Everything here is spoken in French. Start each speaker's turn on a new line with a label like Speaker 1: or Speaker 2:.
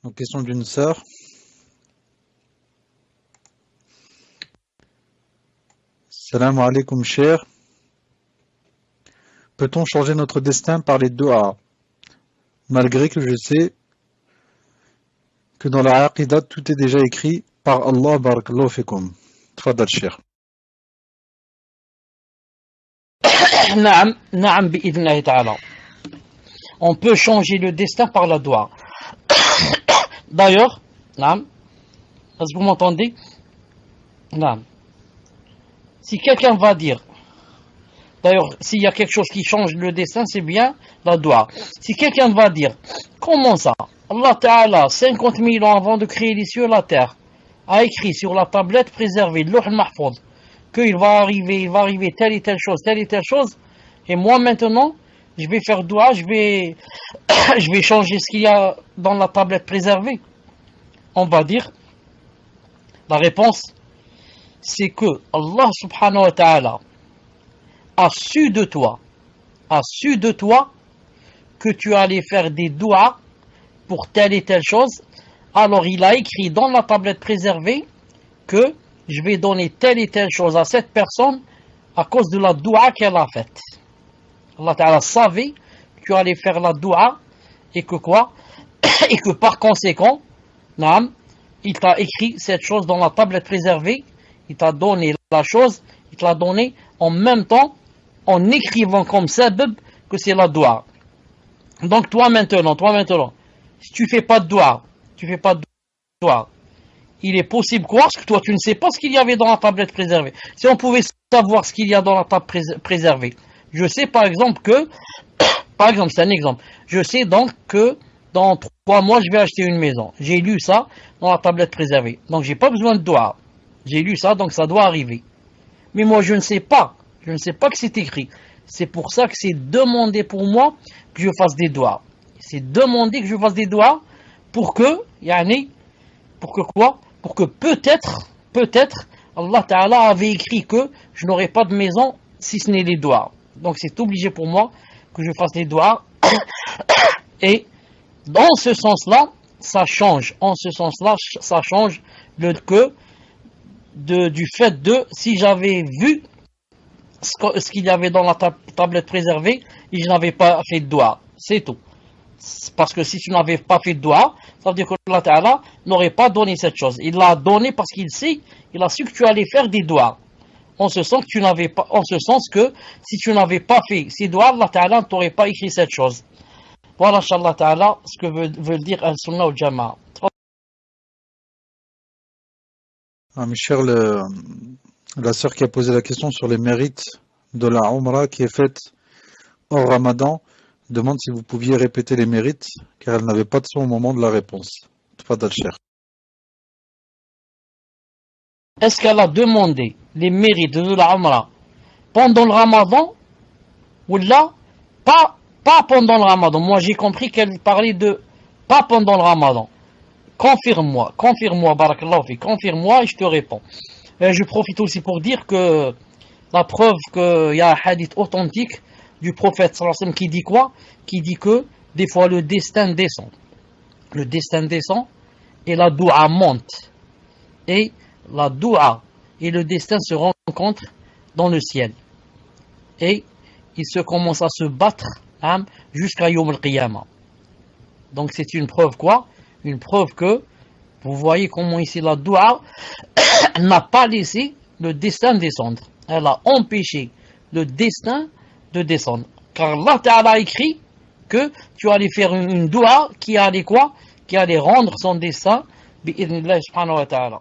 Speaker 1: En question d'une sœur. Salam alaikum cher. Peut-on changer notre destin par les doigts? Malgré que je sais que dans la aqidah tout est déjà écrit par Allah barakallahu fikum. Tfadal cher.
Speaker 2: Naam bi'idhnillahi ta'ala. On peut changer le destin par la doua. D'ailleurs, naam, est-ce que vous m'entendez? Naam. Si quelqu'un va dire, d'ailleurs, s'il y a quelque chose qui change le destin, c'est bien la doua. Si quelqu'un va dire, comment ça? Allah Ta'ala, 50 000 ans avant de créer les cieux et la terre, a écrit sur la tablette préservée, Louh al-Mahfouz, qu'il va arriver telle et telle chose, et moi maintenant, je vais faire doua, je vais changer ce qu'il y a dans la tablette préservée. On va dire, la réponse, c'est que Allah subhanahu wa ta'ala a su de toi que tu allais faire des douas pour telle et telle chose. Alors il a écrit dans la tablette préservée que je vais donner telle et telle chose à cette personne à cause de la doua qu'elle a faite. Allah ta'ala savait que tu allais faire la doua et que quoi? Et que par conséquent, naam, il t'a écrit cette chose dans la tablette préservée. Il t'a donné la chose, il te l'a donné en même temps, en écrivant comme sabab que c'est la doua. Donc toi maintenant, si tu fais pas de doua, il est possible quoi? Parce que toi tu ne sais pas ce qu'il y avait dans la tablette préservée. Si on pouvait savoir ce qu'il y a dans la tablette préservée, je sais par exemple que, c'est un exemple, je sais donc que dans 3 mois je vais acheter une maison. J'ai lu ça dans la tablette préservée. Donc j'ai pas besoin de doua. J'ai lu ça, donc ça doit arriver. Mais moi, je ne sais pas que c'est écrit. C'est pour ça que c'est demandé pour moi que je fasse des doigts. C'est demandé que je fasse des doigts pour que, quoi? Pour que peut-être, Allah Ta'ala avait écrit que je n'aurai pas de maison si ce n'est les doigts. Donc c'est obligé pour moi que je fasse les doigts. Et dans ce sens-là, ça change. Du fait de si j'avais vu ce qu'il y avait dans la tablette préservée et je n'avais pas fait de doua, c'est tout. Parce que si tu n'avais pas fait de doua, ça veut dire que Allah Ta'ala n'aurait pas donné cette chose. Il l'a donné parce qu'il a su que tu allais faire des doigts. En ce sens que si tu n'avais pas fait ces doigts, Allah Ta'ala ne t'aurait pas écrit cette chose. Voilà, Inch'Allah Ta'ala, ce que veut dire Al-Sunnah au Jama'a.
Speaker 1: Mes chers, la sœur qui a posé la question sur les mérites de la Umrah qui est faite hors Ramadan demande si vous pouviez répéter les mérites car elle n'avait pas de son au moment de la réponse. Tfadal cher.
Speaker 2: Est-ce qu'elle a demandé les mérites de la Umrah pendant le Ramadan ou là, pas pendant le Ramadan? Moi j'ai compris qu'elle parlait de pas pendant le Ramadan. Confirme-moi, barakallahu fi, confirme-moi et je te réponds. Je profite aussi pour dire que la preuve qu'il y a un hadith authentique du prophète sallallahu alayhi wa sallam qui dit quoi? Qui dit que des fois le destin descend. Le destin descend et la doua monte. Et la doua et le destin se rencontrent dans le ciel. Et ils se commencent à se battre jusqu'à Yawm al-Qiyamah. Donc c'est une preuve quoi? Une preuve que, vous voyez comment ici la doua n'a pas laissé le destin descendre. Elle a empêché le destin de descendre. Car Allah Ta'ala a écrit que tu allais faire une doua qui allait quoi? Qui allait rendre son destin bi'idhnillah subhanahu wa ta'ala.